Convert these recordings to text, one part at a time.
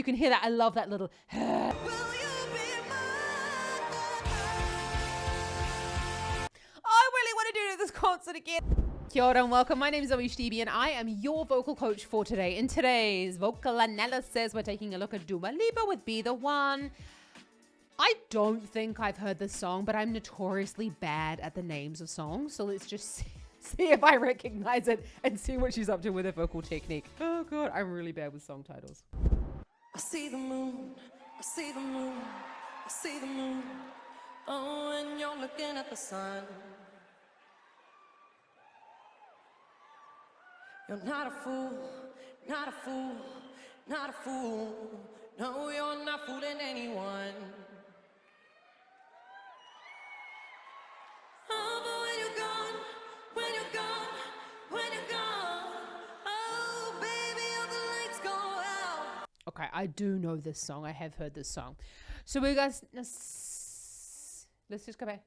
can hear that. I love that little. I really want to do this concert again. Kia ora and welcome. My name is ZoeStibi and I am your vocal coach for today. In today's vocal analysis, we're taking a look at Lipa with Be The One. I don't think I've heard this song, but I'm notoriously bad at the names of songs. So let's just see if I recognize it and see what she's up to with her vocal technique. Oh God, I'm really bad with song titles. I see the moon, I see the moon, I see the moon. Oh, and you're looking at the sun. You're not a fool, not a fool, not a fool. No, you're not fooling anyone. Oh, but when you're gone, when you're gone, when you're gone, oh, baby, all the lights go out. Okay, I do know this song. I have heard this song. So we guys, let's just go back.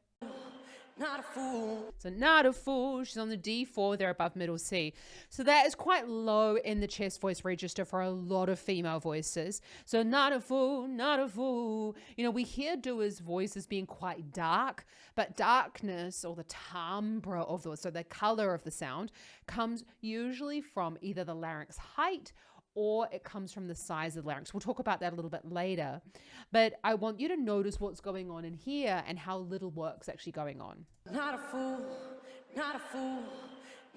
Not a fool. So not a fool. She's on the D4 there above middle C. So that is quite low in the chest voice register for a lot of female voices. So not a fool, not a fool. You know, we hear Dua's voice as being quite dark, but darkness or the timbre of the, so the color of the sound comes usually from either the larynx height or it comes from the size of the larynx. We'll talk about that a little bit later. But I want you to notice what's going on in here and how little work's actually going on. Not a fool, not a fool,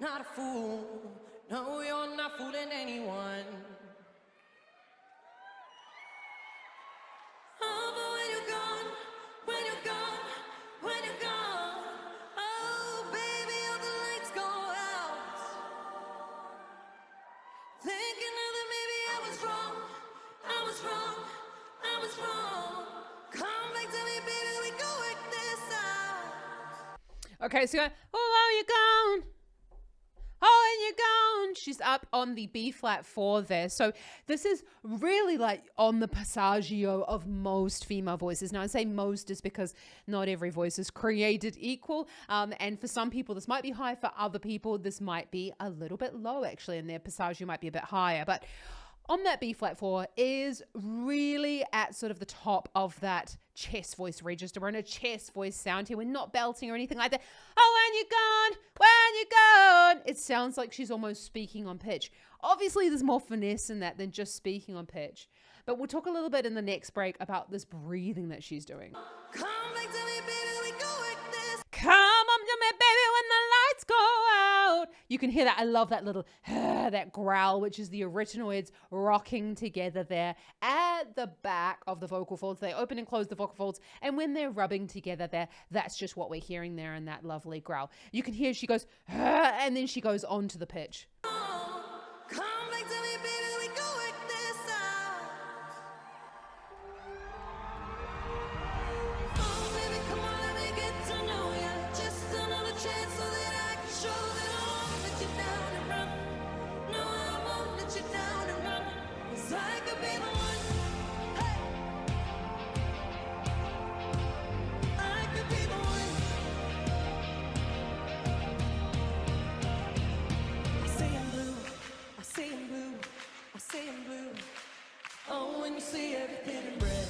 not a fool. No, you're not fooling anyone. Oh, but when you're gone, when you're gone, when you're gone, oh, baby, all the lights go out. Thinking that maybe I was wrong, I was wrong, I was wrong. Come back to me, baby, we go work this out. Okay, so oh, you gone? Oh, and you're gone. She's up on the B flat 4 there. So this is really like on the passaggio of most female voices. Now I say most is because not every voice is created equal. And for some people this might be high, for other people this might be a little bit low actually, and their passaggio might be a bit higher. But on that B flat 4 is really at sort of the top of that chest voice register. We're in a chest voice sound here. We're not belting or anything like that. Oh, when you're gone, when you're gone. It sounds like she's almost speaking on pitch. Obviously, there's more finesse in that than just speaking on pitch. But we'll talk a little bit in the next break about this breathing that she's doing. Come back to me, baby, we go work this. Come on to me, baby, when the lights go out. You can hear that. I love that little, that growl, which is the arytenoids rocking together there at the back of the vocal folds. They open and close the vocal folds. And when they're rubbing together there, that's just what we're hearing there in that lovely growl. You can hear she goes, and then she goes on to the pitch. Come back to me, baby, we go work this out. Oh, baby, come on, let me get to know ya. Just another chance so that I can show that I won't let you down and run. No, I won't let you down and run. 'Cause I could be the one. Hey. I could be the one. I see him blue, I see him blue, I see him blue. Oh, when you see everything in red.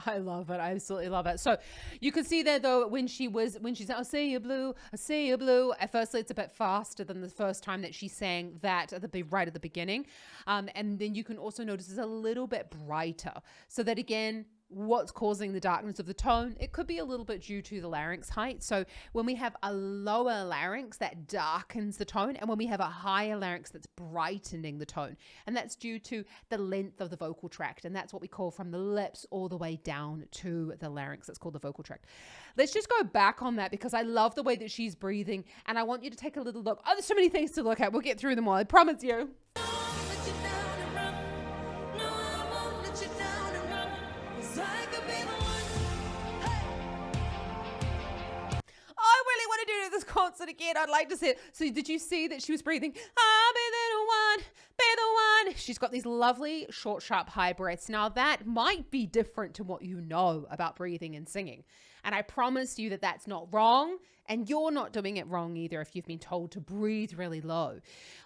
I love it. I absolutely love it. So you could see there though, when she's I see you blue, I see you blue. At firstly, it's a bit faster than the first time that she sang that right at the beginning. And then you can also notice it's a little bit brighter. So that again, what's causing the darkness of the tone? It could be a little bit due to the larynx height. So when we have a lower larynx, that darkens the tone, and when we have a higher larynx, that's brightening the tone, and that's due to the length of the vocal tract, and that's what we call from the lips all the way down to the larynx. That's called the vocal tract. Let's just go back on that because I love the way that she's breathing, and I want you to take a little look. Oh, there's so many things to look at. We'll get through them all, I promise you. This concert again. I'd like to see it. So did you see that she was breathing? I'll be the one, be the one. she's got these lovely short, sharp, high breaths. Now that might be different to what you know about breathing and singing. And I promise you that that's not wrong. And you're not doing it wrong either if you've been told to breathe really low.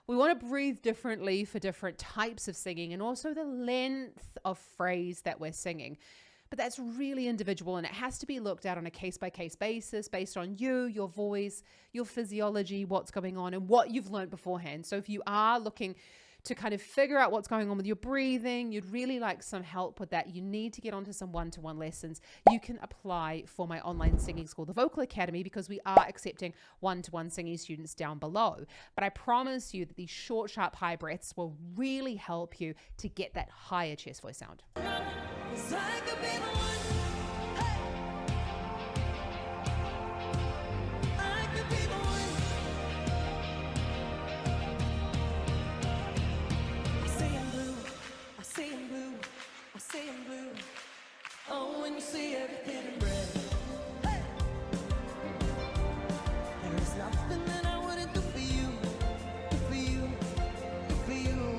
We want to breathe differently for different types of singing and also the length of phrase that we're singing. But that's really individual, and it has to be looked at on a case-by-case basis based on you, your voice, your physiology, what's going on, and what you've learned beforehand. So if you are looking to kind of figure out what's going on with your breathing, you'd really like some help with that, you need to get onto some one-to-one lessons. You can apply for my online singing school, the Vocal Academy, because we are accepting one-to-one singing students down below. But I promise you that these short, sharp, high breaths will really help you to get that higher chest voice sound. 'Cause I could be the one. Hey. I could be the one. I see in blue. I see in blue. I see in blue. Oh, when you see everything in red. Hey. There is nothing that I wouldn't do for you. Do for you. Do for you.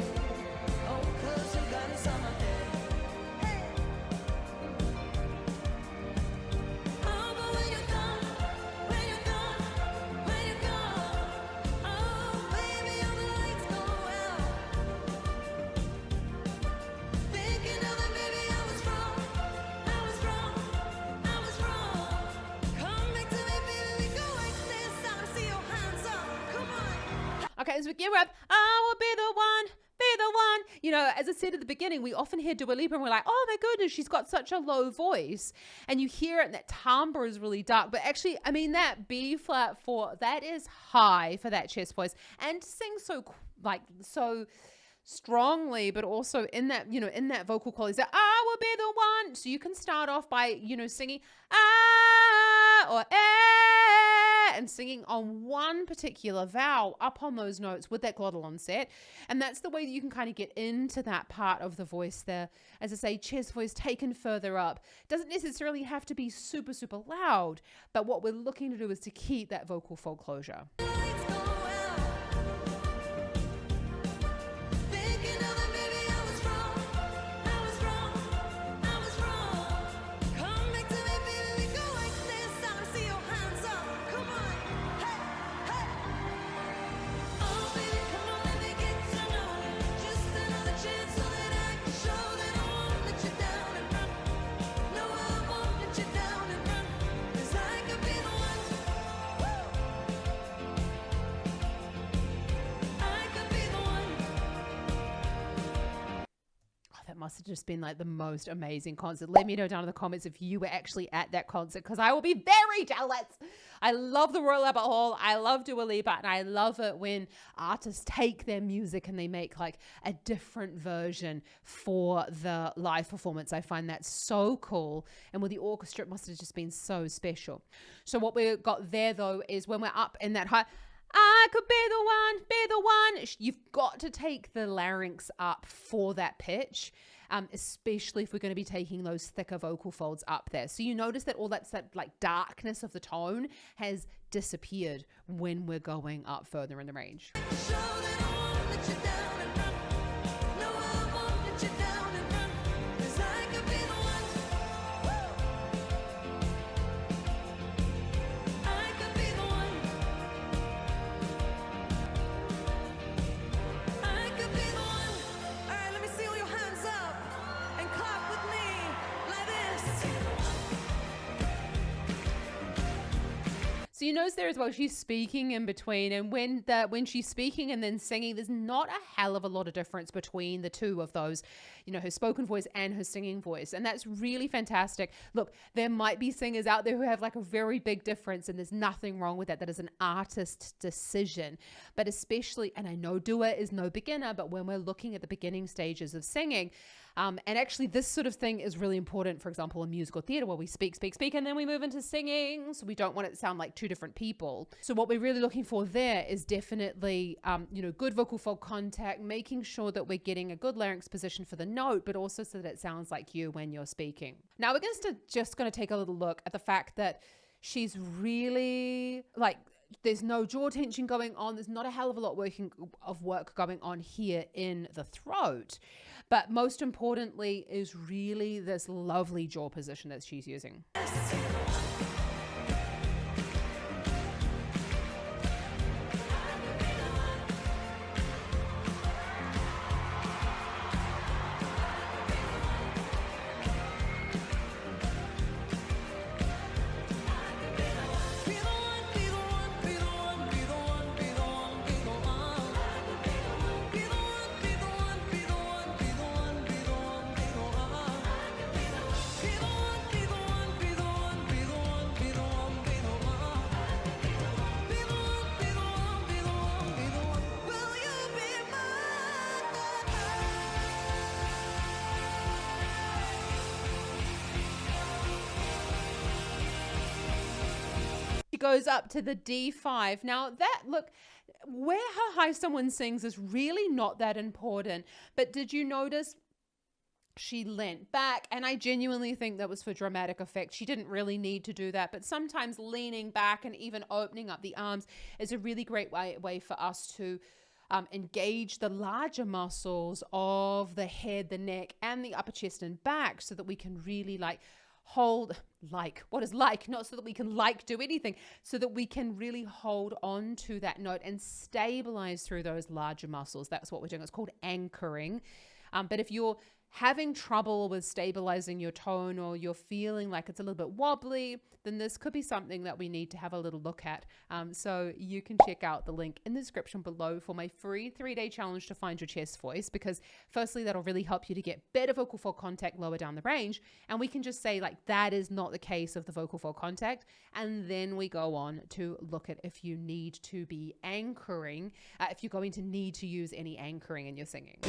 Oh, 'cause you got us on my head. Okay, as we gear up, I will be the one, be the one. You know, as I said at the beginning, we often hear Dua Lipa and we're like, oh my goodness, she's got such a low voice. And you hear it and that timbre is really dark. But actually, I mean, that B flat 4, that is high for that chest voice. And to sing so strongly, but also in that, you know, in that vocal quality, that I will be the one. So you can start off by, you know, singing ah or eh, and singing on one particular vowel up on those notes with that glottal onset. And that's the way that you can kind of get into that part of the voice there. As I say, chest voice taken further up. Doesn't necessarily have to be super, super loud, but what we're looking to do is to keep that vocal fold closure. Must have just been like the most amazing concert. Let me know down in the comments if you were actually at that concert, because I will be very jealous. I love the Royal Albert Hall. I love Dua Lipa, and I love it when artists take their music and they make like a different version for the live performance. I find that so cool. And with the orchestra, it must have just been so special. So what we got there though is when we're up in that high, I could be the one, be the one. You've got to take the larynx up for that pitch, especially if we're going to be taking those thicker vocal folds up there. So you notice that all that like darkness of the tone has disappeared when we're going up further in the range. So you notice there as well, she's speaking in between, and when she's speaking and then singing, there's not a hell of a lot of difference between the two of those, you know, her spoken voice and her singing voice. And that's really fantastic. Look, there might be singers out there who have like a very big difference, and there's nothing wrong with that. That is an artist's decision. But especially, and I know Dua is no beginner, but when we're looking at the beginning stages of singing, and actually this sort of thing is really important, for example, in musical theater, where we speak, and then we move into singing. So we don't want it to sound like two different people. So what we're really looking for there is definitely, you know, good vocal fold contact, making sure that we're getting a good larynx position for the note, but also so that it sounds like you when you're speaking. Now we're just going to take a little look at the fact that she's really like there's no jaw tension going on. There's not a hell of a lot of work going on here in the throat. But most importantly is really this lovely jaw position that she's using. Goes up to the D5. Now that, look, where how high someone sings is really not that important, but did you notice she leant back? And I genuinely think that was for dramatic effect. She didn't really need to do that, but sometimes leaning back and even opening up the arms is a really great way for us to engage the larger muscles of the head, the neck, and the upper chest and back, so that we can really not so that we can do anything, so that we can really hold on to that note and stabilize through those larger muscles. That's what we're doing. It's called anchoring. But if you're having trouble with stabilizing your tone, or you're feeling like it's a little bit wobbly, then this could be something that we need to have a little look at. So you can check out the link in the description below for my free 3-day challenge to find your chest voice, because firstly, that'll really help you to get better vocal fold contact lower down the range. And we can just say like, that is not the case of the vocal fold contact. And then we go on to look at if you need to be anchoring, if you're going to need to use any anchoring in your singing.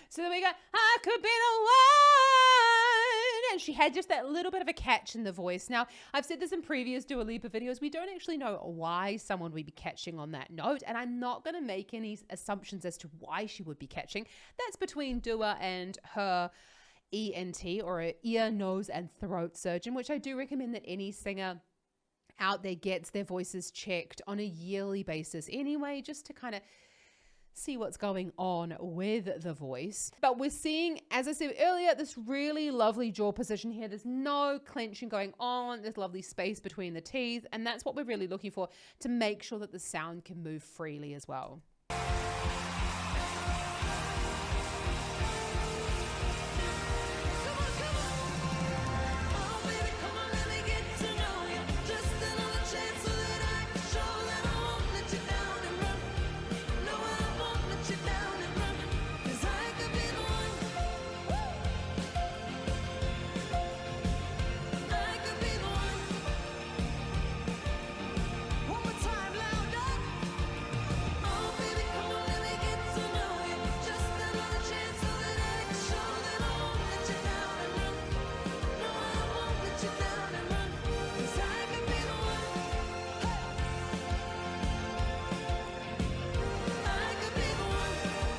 So then we go, I could be the one. And she had just that little bit of a catch in the voice. Now, I've said this in previous Dua Lipa videos. We don't actually know why someone would be catching on that note. And I'm not going to make any assumptions as to why she would be catching. That's between Dua and her ENT, or an ear, nose, and throat surgeon, which I do recommend that any singer out there gets their voices checked on a yearly basis anyway, just to kind of see what's going on with the voice. But we're seeing, as I said earlier, this really lovely jaw position here. There's no clenching going on. There's lovely space between the teeth. And that's what we're really looking for, to make sure that the sound can move freely as well.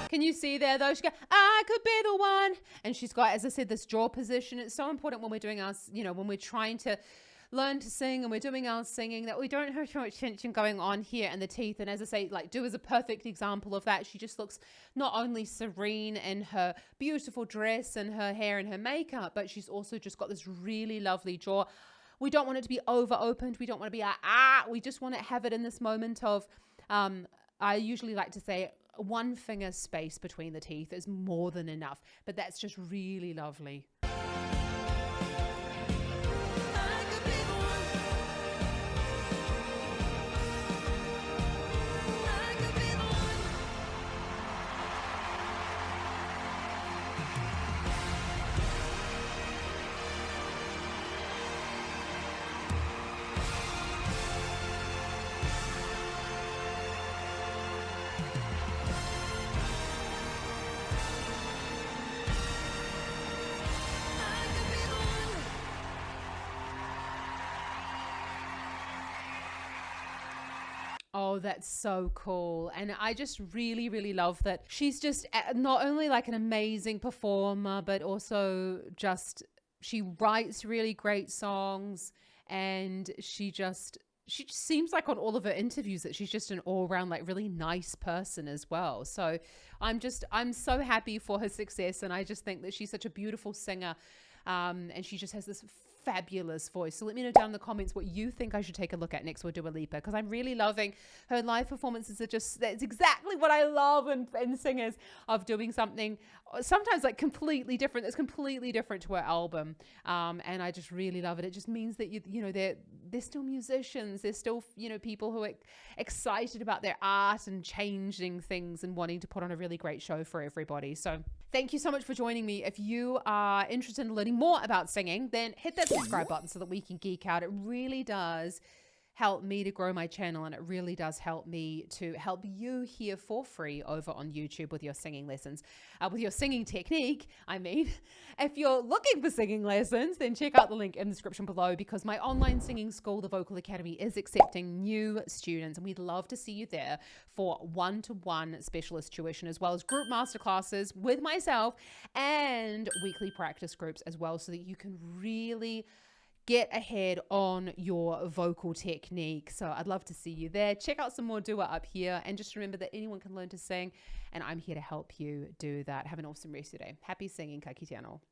Can you see there though? She goes, I could be the one. And she's got, as I said, this jaw position. It's so important when we're doing our, when we're trying to learn to sing and we're doing our singing, that we don't have too much tension going on here in the teeth. And as I say, like Dua is a perfect example of that. She just looks not only serene in her beautiful dress and her hair and her makeup, but she's also just got this really lovely jaw. We don't want it to be over opened. We don't want to be we just want to have it in this moment of, I usually like to say, one finger space between the teeth is more than enough, but that's just really lovely. I could be the one. I could be the one. Oh, that's so cool. And I just really, really love that she's just not only like an amazing performer, but also just she writes really great songs, and she just seems like on all of her interviews that she's just an all-round like really nice person as well. So I'm so happy for her success, and I just think that she's such a beautiful singer, and she just has this fabulous voice. So let me know down in the comments what you think I should take a look at next with Dua Lipa, because I'm really loving her live performances. That's exactly what I love in singers, of doing something sometimes like completely different, that's completely different to her album, and I just really love it. It just means that you know they're still musicians, they're still, you know, people who are excited about their art and changing things and wanting to put on a really great show for everybody. So thank you so much for joining me. If you are interested in learning more about singing, then hit that subscribe button so that we can geek out. It really does help me to grow my channel, and it really does help me to help you here for free over on YouTube with your singing lessons, with your singing technique. I mean, if you're looking for singing lessons, then check out the link in the description below, because my online singing school, the Vocal Academy, is accepting new students, and we'd love to see you there for one-to-one specialist tuition, as well as group masterclasses with myself and weekly practice groups as well, so that you can really get ahead on your vocal technique. So I'd love to see you there. Check out some more Dua up here, and just remember that anyone can learn to sing, and I'm here to help you do that. Have an awesome rest of your day. Happy singing, ka kite anō.